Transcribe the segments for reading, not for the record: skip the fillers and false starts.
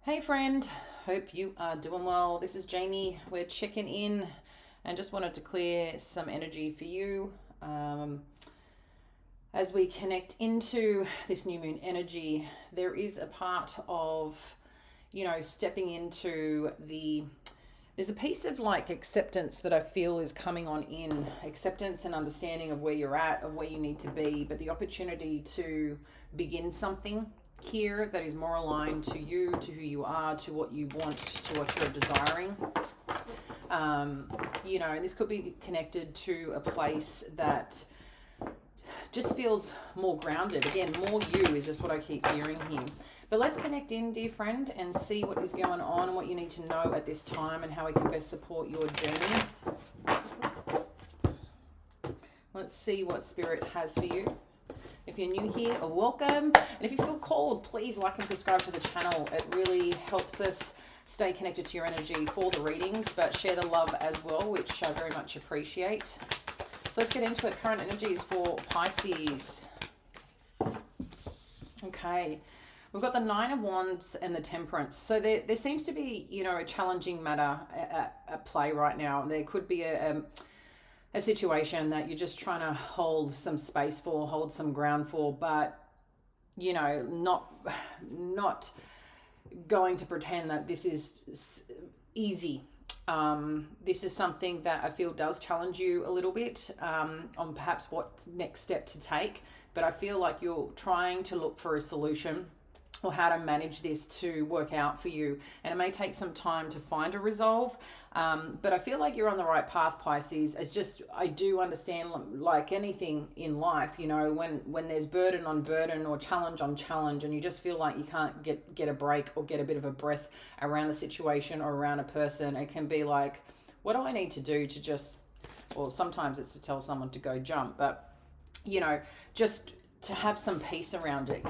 Hey friend, hope you are doing well. This is Jamie. We're checking in and just wanted to clear some energy for you as we connect into this new moon energy. There is a part of, stepping into there's a piece of like acceptance that I feel is coming on in, acceptance and understanding of where you're at, of where you need to be, but the opportunity to begin something here that is more aligned to you, to who you are, to what you want, to what you're desiring. And this could be connected to a place that just feels more grounded. Again, more you is just what I keep hearing here. But let's connect in, dear friend, and see what is going on and what you need to know at this time and how we can best support your journey. Let's see what Spirit has for you. If you're new here, welcome. And if you feel called, please like and subscribe to the channel. It really helps us stay connected to your energy for the readings, but share the love as well, which I very much appreciate. So let's get into it. Current energies for Pisces. Okay. We've got the Nine of Wands and the Temperance. So there seems to be, a challenging matter at play right now. There could be a situation that you're just trying to hold some space for, hold some ground for, but not going to pretend that this is easy. This is something that I feel does challenge you a little bit on perhaps what next step to take, but I feel like you're trying to look for a solution or how to manage this to work out for you. And it may take some time to find a resolve, but I feel like you're on the right path, Pisces. It's just, I do understand, like anything in life, when there's burden on burden or challenge on challenge, and you just feel like you can't get a break or get a bit of a breath around a situation or around a person, it can be like, what do I need to do to just, well, sometimes it's to tell someone to go jump, but, just to have some peace around it,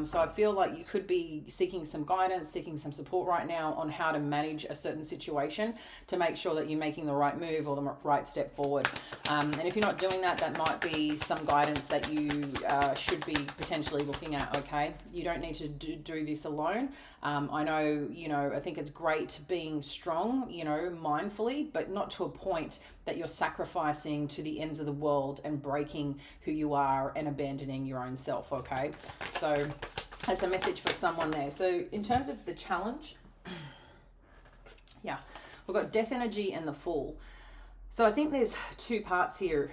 So I feel like you could be seeking some guidance, seeking some support right now on how to manage a certain situation to make sure that you're making the right move or the right step forward. And if you're not doing that, that might be some guidance that you should be potentially looking at, okay? You don't need to do this alone. I know, I think it's great being strong, mindfully, but not to a point that you're sacrificing to the ends of the world and breaking who you are and abandoning your own self, okay? So that's a message for someone there. So in terms of the challenge, yeah, we've got Death energy and the Fool. So I think there's two parts here.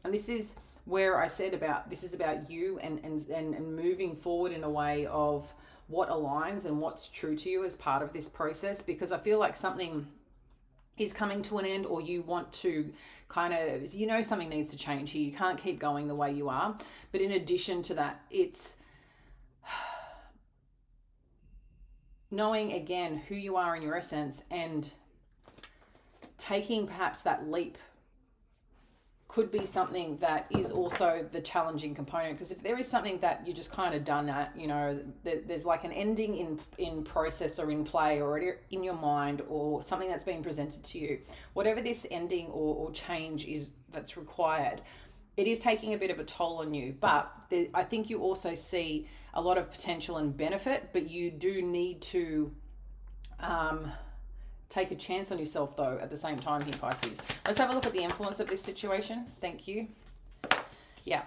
And this is where I said this is about you and moving forward in a way of what aligns and what's true to you as part of this process, because I feel like something is coming to an end, or you want to kind of, something needs to change here. You can't keep going the way you are. But in addition to that, it's knowing again who you are in your essence and taking perhaps that leap could be something that is also the challenging component. Because if there is something that you're just kind of done at, there's like an ending in process or in play or in your mind, or something that's being presented to you, whatever this ending or change is that's required, it is taking a bit of a toll on you. But I think you also see a lot of potential and benefit, but you do need to take a chance on yourself, though, at the same time here, Pisces. Let's have a look at the influence of this situation. Thank you. Yeah.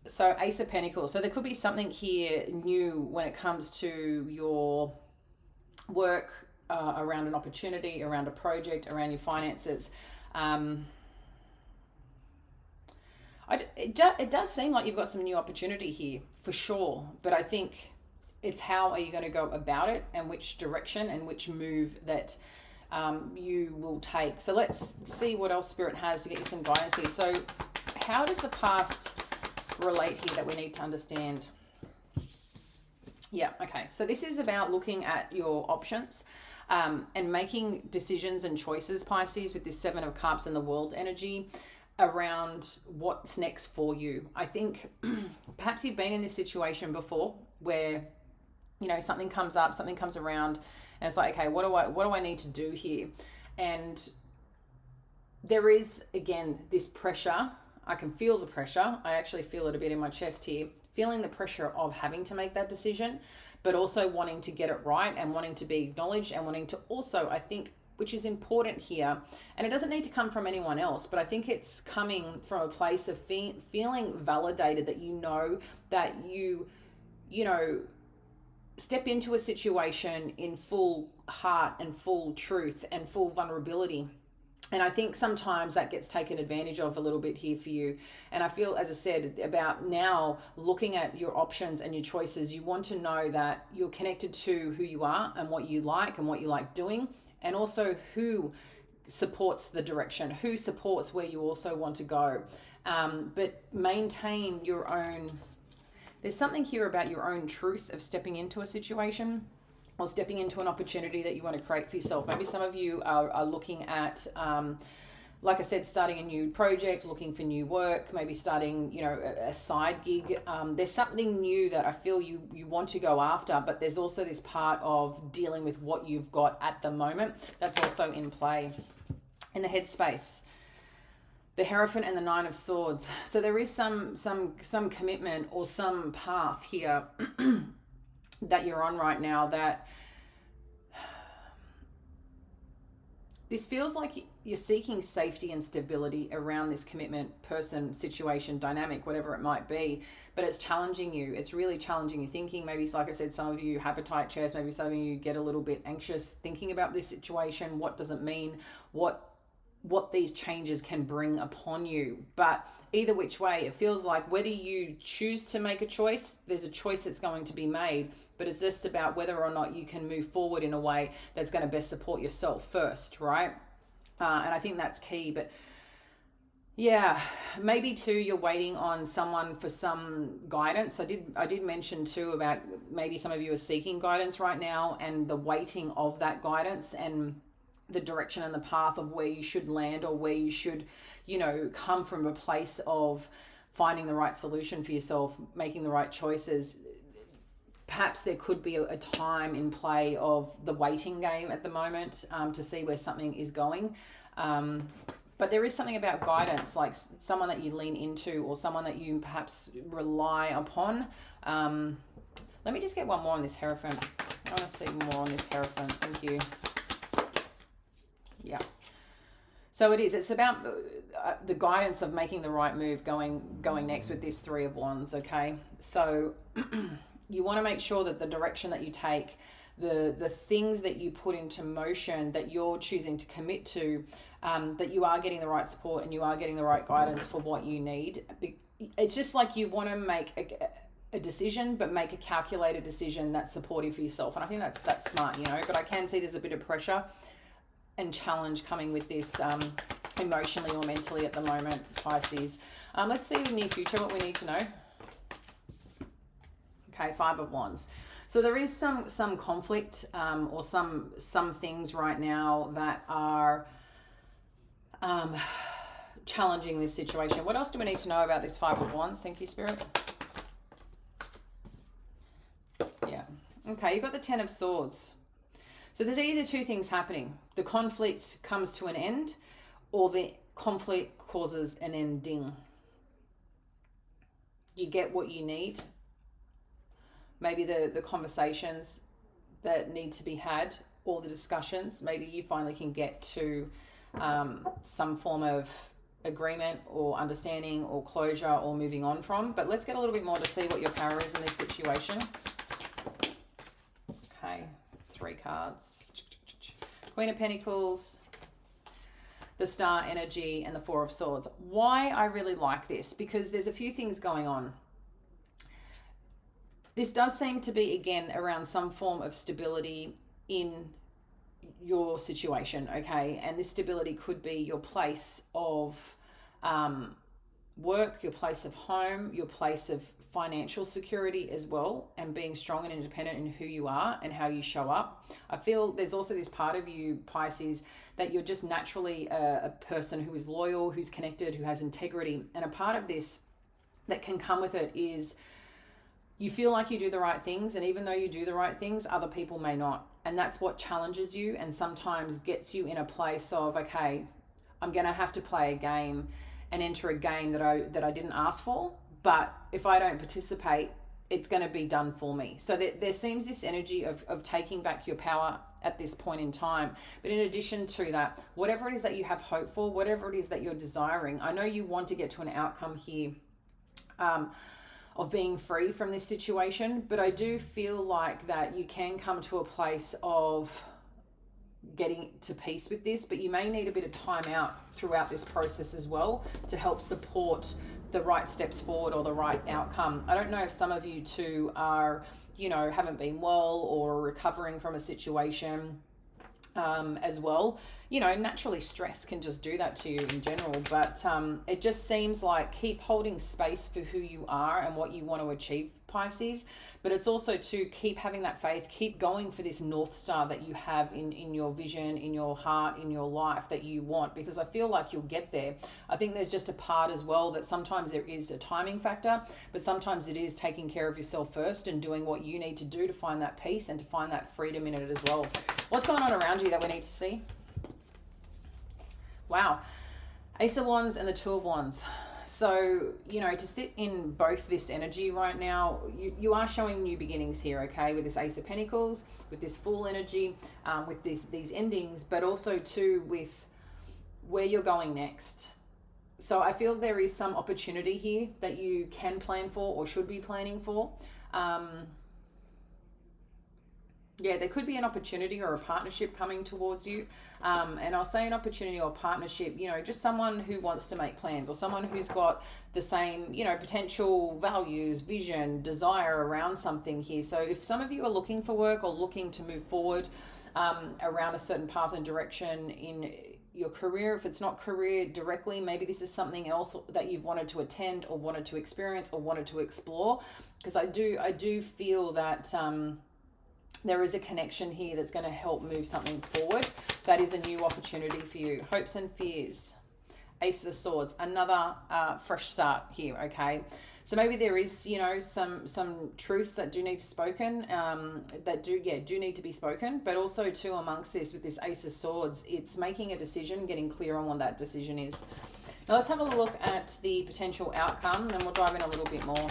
So Ace of Pentacles. So there could be something here new when it comes to your work, around an opportunity, around a project, around your finances. It does seem like you've got some new opportunity here, for sure. But I think it's how are you going to go about it, and which direction and which move that you will take. So let's see what else Spirit has to get you some guidance here. So how does the past relate here that we need to understand? Yeah, okay. So this is about looking at your options and making decisions and choices, Pisces, with this Seven of Cups and the World energy around what's next for you. I think perhaps you've been in this situation before where, something comes up, something comes around, and it's like, okay, what do I need to do here? And there is, again, this pressure. I can feel the pressure. I actually feel it a bit in my chest here, feeling the pressure of having to make that decision. but also wanting to get it right and wanting to be acknowledged and wanting to also, I think, which is important here, and it doesn't need to come from anyone else, but I think it's coming from a place of feeling validated, that that you know, step into a situation in full heart and full truth and full vulnerability. And I think sometimes that gets taken advantage of a little bit here for you. And I feel, as I said, about now looking at your options and your choices, you want to know that you're connected to who you are and what you like doing, and also who supports the direction, who supports where you also want to go. But maintain your own, there's something here about your own truth of stepping into a situation or stepping into an opportunity that you want to create for yourself. Maybe some of you are looking at, like I said, starting a new project, looking for new work, maybe starting, a side gig. There's something new that I feel you want to go after, but there's also this part of dealing with what you've got at the moment that's also in play. In the headspace, the Hierophant and the Nine of Swords. So there is some commitment or some path here that you're on right now, that this feels like you're seeking safety and stability around this commitment, person, situation, dynamic, whatever it might be, but it's challenging you. It's really challenging your thinking. Maybe it's like I said, some of you have a tight chest. Maybe some of you get a little bit anxious thinking about this situation. What does it mean? What these changes can bring upon you. But either which way, it feels like whether you choose to make a choice, there's a choice that's going to be made, but it's just about whether or not you can move forward in a way that's going to best support yourself first, right? And I think that's key. But yeah, maybe too, you're waiting on someone for some guidance. I did mention too about maybe some of you are seeking guidance right now, and the waiting of that guidance and the direction and the path of where you should land, or where you should, come from a place of finding the right solution for yourself, making the right choices. Perhaps there could be a time in play of the waiting game at the moment, to see where something is going. But there is something about guidance, like someone that you lean into or someone that you perhaps rely upon. Let me just get one more on this Hierophant. I want to see more on this Hierophant. Thank you. Yeah. So it's about the guidance of making the right move going next with this Three of Wands, okay? So you want to make sure that the direction that you take, the things that you put into motion, that you're choosing to commit to, that you are getting the right support and you are getting the right guidance for what you need. It's just like you want to make a decision, but make a calculated decision that's supportive for yourself. And I think that's smart, but I can see there's a bit of pressure and challenge coming with this emotionally or mentally at the moment, Pisces. Let's see in the near future what we need to know. Okay, Five of Wands. So there is some conflict or some things right now that are challenging this situation. What else do we need to know about this Five of Wands? Thank you, Spirit. Yeah. Okay, you've got the Ten of Swords. So there's either two things happening. The conflict comes to an end, or the conflict causes an ending. You get what you need. Maybe the conversations that need to be had, or the discussions, maybe you finally can get to some form of agreement or understanding or closure or moving on from. But let's get a little bit more to see what your power is in this situation. Okay. 3 cards. Queen of Pentacles, the Star energy, and the Four of Swords. Why I really like this, because there's a few things going on. This does seem to be, again, around some form of stability in your situation, okay? And this stability could be your place of work, your place of home, your place of financial security as well, and being strong and independent in who you are and how you show up. I feel there's also this part of you, Pisces, that you're just naturally a person who is loyal, who's connected, who has integrity. And a part of this that can come with it is you feel like you do the right things, and even though you do the right things, other people may not. And that's what challenges you and sometimes gets you in a place of, okay, I'm going to have to play a game and enter a game that I didn't ask for. But if I don't participate, it's going to be done for me. So there seems this energy of taking back your power at this point in time. But in addition to that, whatever it is that you have hope for, whatever it is that you're desiring, I know you want to get to an outcome here of being free from this situation, but I do feel like that you can come to a place of getting to peace with this, but you may need a bit of time out throughout this process as well to help support the right steps forward or the right outcome. I don't know if some of you too are, haven't been well or recovering from a situation as well. Naturally stress can just do that to you in general, but it just seems like keep holding space for who you are and what you want to achieve, Pisces. But it's also to keep having that faith, keep going for this North Star that you have in your vision, in your heart, in your life that you want, because I feel like you'll get there. I think there's just a part as well that sometimes there is a timing factor, but sometimes it is taking care of yourself first and doing what you need to do to find that peace and to find that freedom in it as well. What's going on around you that we need to see? Wow. Ace of Wands and the Two of Wands. So, to sit in both this energy right now, you are showing new beginnings here, okay, with this Ace of Pentacles, with this full energy, with these endings, but also too with where you're going next. So I feel there is some opportunity here that you can plan for or should be planning for. There could be an opportunity or a partnership coming towards you. And I'll say an opportunity or partnership, just someone who wants to make plans or someone who's got the same, potential values, vision, desire around something here. So if some of you are looking for work or looking to move forward around a certain path and direction in your career, if it's not career directly, maybe this is something else that you've wanted to attend or wanted to experience or wanted to explore. Because I do feel that there is a connection here that's going to help move something forward. That is a new opportunity for you. Hopes and fears. Ace of Swords. Another fresh start here, okay? So maybe there is, some truths that do need to spoken, that do need to be spoken. But also too amongst this, with this Ace of Swords, it's making a decision, getting clear on what that decision is. Now let's have a look at the potential outcome, and then we'll dive in a little bit more.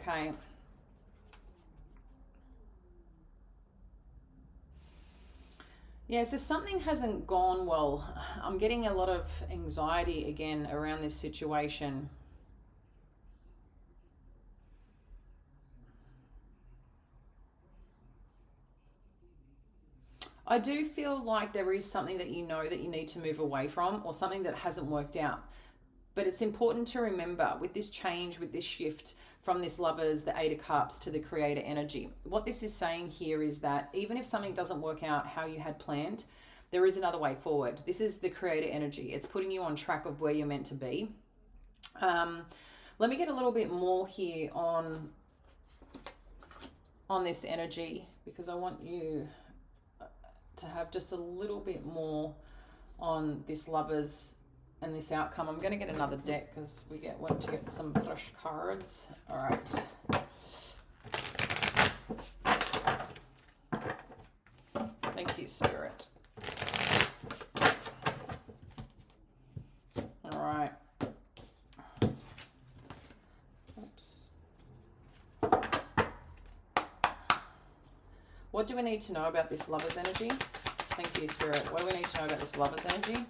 Okay. Yeah, so something hasn't gone well. I'm getting a lot of anxiety again around this situation. I do feel like there is something that you know that you need to move away from, or something that hasn't worked out. But it's important to remember with this change, with this shift from this Lovers, the Eight of Cups, to the Creator energy, what this is saying here is that even if something doesn't work out how you had planned, there is another way forward. This is the Creator energy. It's putting you on track of where you're meant to be. Let me get a little bit more here on this energy, because I want you to have just a little bit more on this Lovers and this outcome. I'm going to get another deck because we want to get some fresh cards. All right. Thank you, Spirit. All right. Oops. What do we need to know about this Lovers energy? Thank you, Spirit. What do we need to know about this Lovers energy?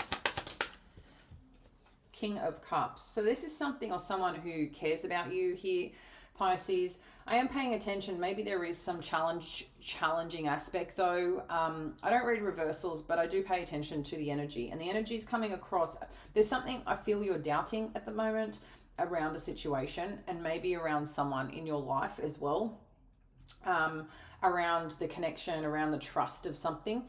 King of Cups. So this is something or someone who cares about you here, Pisces. I am paying attention. Maybe there is some challenging aspect though. I don't read reversals, but I do pay attention to the energy. And the energy is coming across. There's something I feel you're doubting at the moment around a situation, and maybe around someone in your life as well. Around the connection, around the trust of something.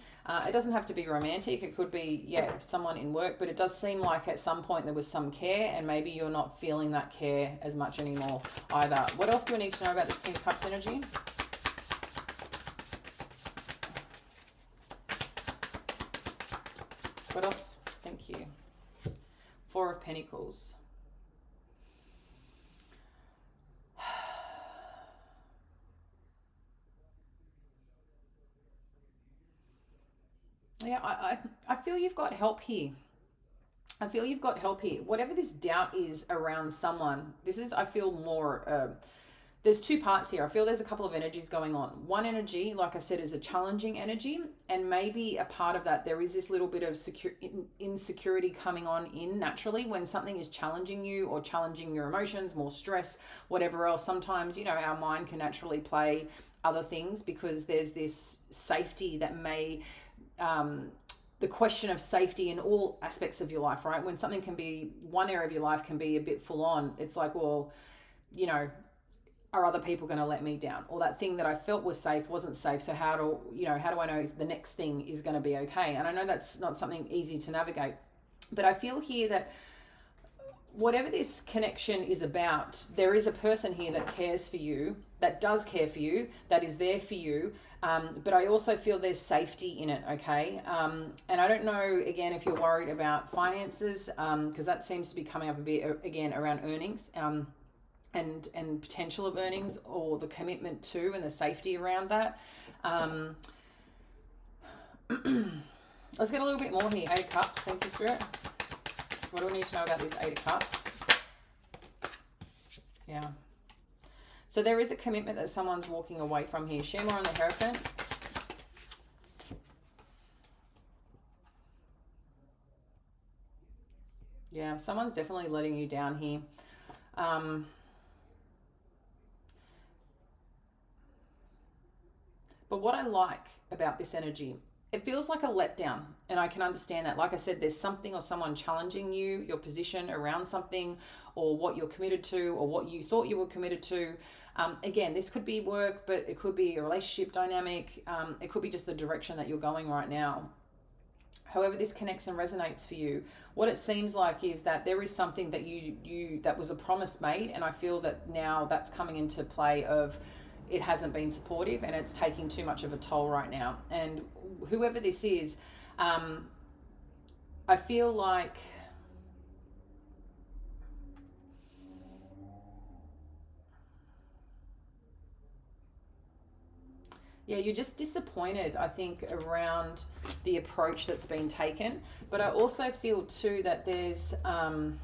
It doesn't have to be romantic. It could be, someone in work, but it does seem like at some point there was some care, and maybe you're not feeling that care as much anymore either. What else do we need to know about this King of Cups energy? What else? Thank you. Four of Pentacles. Yeah, I feel you've got help here. I feel you've got help here. Whatever this doubt is around someone, this is, I feel more, there's two parts here. I feel there's a couple of energies going on. One energy, like I said, is a challenging energy. And maybe a part of that, there is this little bit of insecurity coming on in naturally when something is challenging you or challenging your emotions, more stress, whatever else. Sometimes, our mind can naturally play other things because there's this safety that may, the question of safety in all aspects of your life, right? When something can be, one area of your life can be a bit full on, it's like, well, are other people going to let me down? Or that thing that I felt was safe wasn't safe. So how do I know the next thing is going to be okay? And I know that's not something easy to navigate, but I feel here that whatever this connection is about, there is a person here that cares for you, that does care for you, that is there for you. But I also feel there's safety in it, okay? And I don't know, again, if you're worried about finances, because that seems to be coming up a bit, again, around earnings and potential of earnings, or the commitment to and the safety around that. Let's get a little bit more here. 8 of Cups, thank you, Spirit. What do we need to know about this 8 of Cups? Yeah. So there is a commitment that someone's walking away from here. Share more on the Hierophant. Yeah, someone's definitely letting you down here. But what I like about this energy, it feels like a letdown, and I can understand that. Like I said, there's something or someone challenging you, your position around something, or what you're committed to, or what you thought you were committed to. Again, this could be work, but it could be a relationship dynamic. It could be just the direction that you're going right now. However this connects and resonates for you, what it seems like is that there is something that you that was a promise made, and I feel that now that's coming into play of it hasn't been supportive and it's taking too much of a toll right now. And whoever this is, I feel like you're just disappointed, I think, around the approach that's been taken. But I also feel too that there's another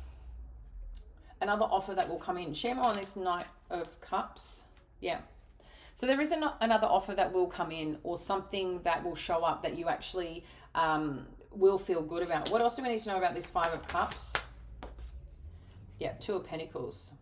offer that will come in. Share more on this Knight of Cups. Yeah. So there is another offer that will come in, or something that will show up that you actually will feel good about. What else do we need to know about this 5 of Cups? Yeah, 2 of Pentacles.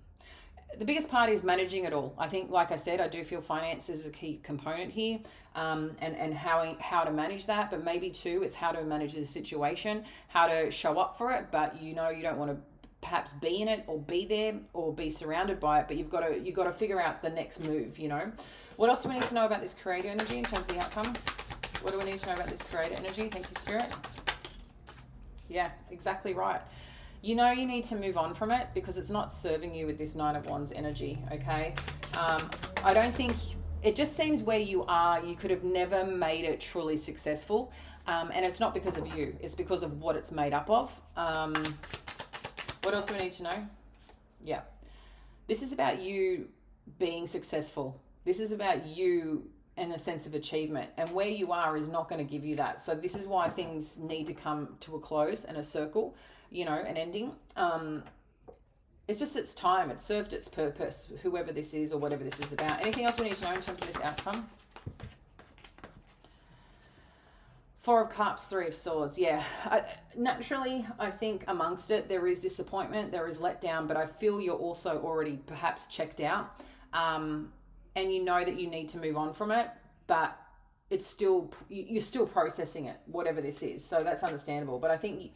The biggest part is managing it all. I think, like I said, I do feel finance is a key component here, and how to manage that. But maybe too, it's how to manage the situation, how to show up for it. But you don't want to perhaps be in it or be there or be surrounded by it. But you've got to figure out the next move. What else do we need to know about this creator energy in terms of the outcome? What do we need to know about this creator energy? Thank you, Spirit. Yeah, exactly right. You need to move on from it because it's not serving you with this 9 of Wands energy, okay? I don't think, it just seems where you are, you could have never made it truly successful. And it's not because of you, it's because of what it's made up of. What else do we need to know? Yeah. This is about you being successful. This is about you and a sense of achievement. And where you are is not going to give you that. So this is why things need to come to a close and a circle, an ending. It's just its time. It's served its purpose, whoever this is or whatever this is about. Anything else we need to know in terms of this outcome? 4 of Cups, 3 of Swords. Yeah, naturally, I think amongst it, there is disappointment, there is letdown, but I feel you're also already perhaps checked out. And you know that you need to move on from it, but you're still processing it, whatever this is. So that's understandable. But I think,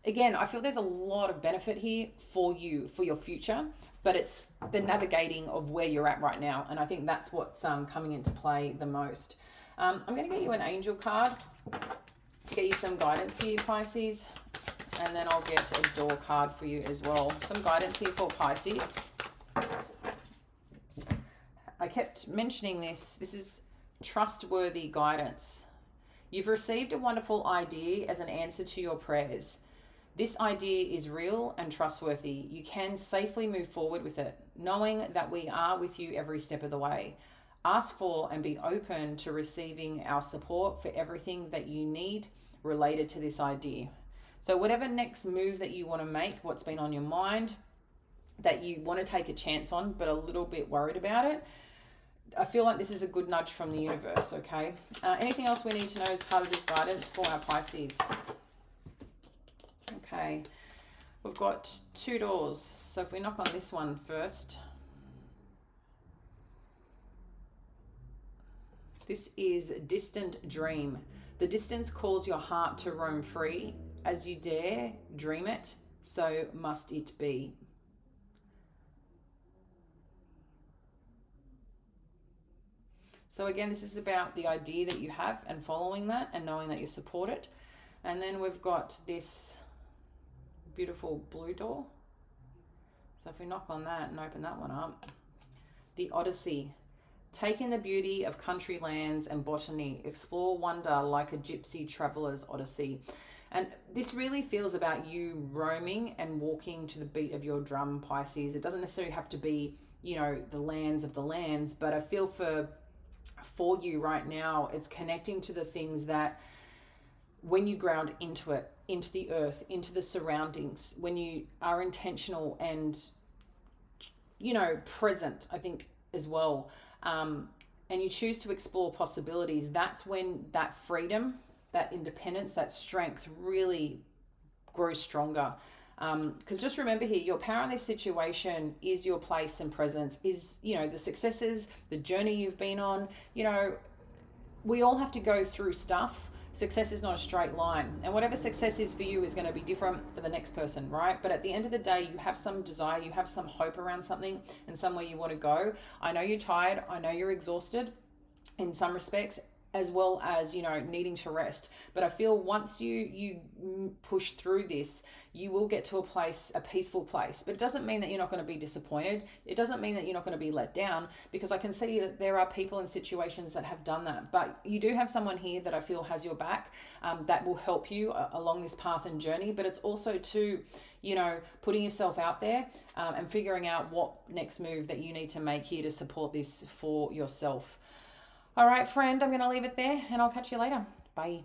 again, I feel there's a lot of benefit here for you, for your future, but it's the navigating of where you're at right now. And I think that's what's coming into play the most. I'm going to get you an angel card to get you some guidance here, Pisces. And then I'll get a door card for you as well. Some guidance here for Pisces. I kept mentioning this. This is trustworthy guidance. You've received a wonderful idea as an answer to your prayers. This idea is real and trustworthy. You can safely move forward with it, knowing that we are with you every step of the way. Ask for and be open to receiving our support for everything that you need. related to this idea. So whatever next move that you want to make, what's been on your mind, that you want to take a chance on, but a little bit worried about it, I feel like this is a good nudge from the universe, okay? Anything else we need to know as part of this guidance for our Pisces? Okay, we've got 2 doors. So if we knock on this one first. This is distant dream. The distance calls your heart to roam free. As you dare, dream it, so must it be. So again, this is about the idea that you have and following that and knowing that you support it. And then we've got this beautiful blue door. So if we knock on that and open that one up, the Odyssey. Take in the beauty of country lands and botany. Explore wonder like a gypsy traveler's odyssey. And this really feels about you roaming and walking to the beat of your drum, Pisces. It doesn't necessarily have to be, you know, the lands of the lands, but I feel for you right now, it's connecting to the things that when you ground into it, into the earth, into the surroundings, when you are intentional and, you know, present, I think as well, and you choose to explore possibilities, that's when that freedom, that independence, that strength really grows stronger. Because just remember here, your power in this situation is your place and presence, is, you know, the successes, the journey you've been on. You know, we all have to go through stuff. Success is not a straight line, and whatever success is for you is going to be different for the next person, right? But at the end of the day, you have some desire, you have some hope around something and somewhere you want to go. I know you're tired, I know you're exhausted in some respects, as well as, you know, needing to rest. But I feel once you push through this, you will get to a place, a peaceful place. But it doesn't mean that you're not going to be disappointed. It doesn't mean that you're not going to be let down, because I can see that there are people in situations that have done that. But you do have someone here that I feel has your back, that will help you along this path and journey. But it's also to, you know, putting yourself out there and figuring out what next move that you need to make here to support this for yourself. All right, friend, I'm going to leave it there and I'll catch you later. Bye.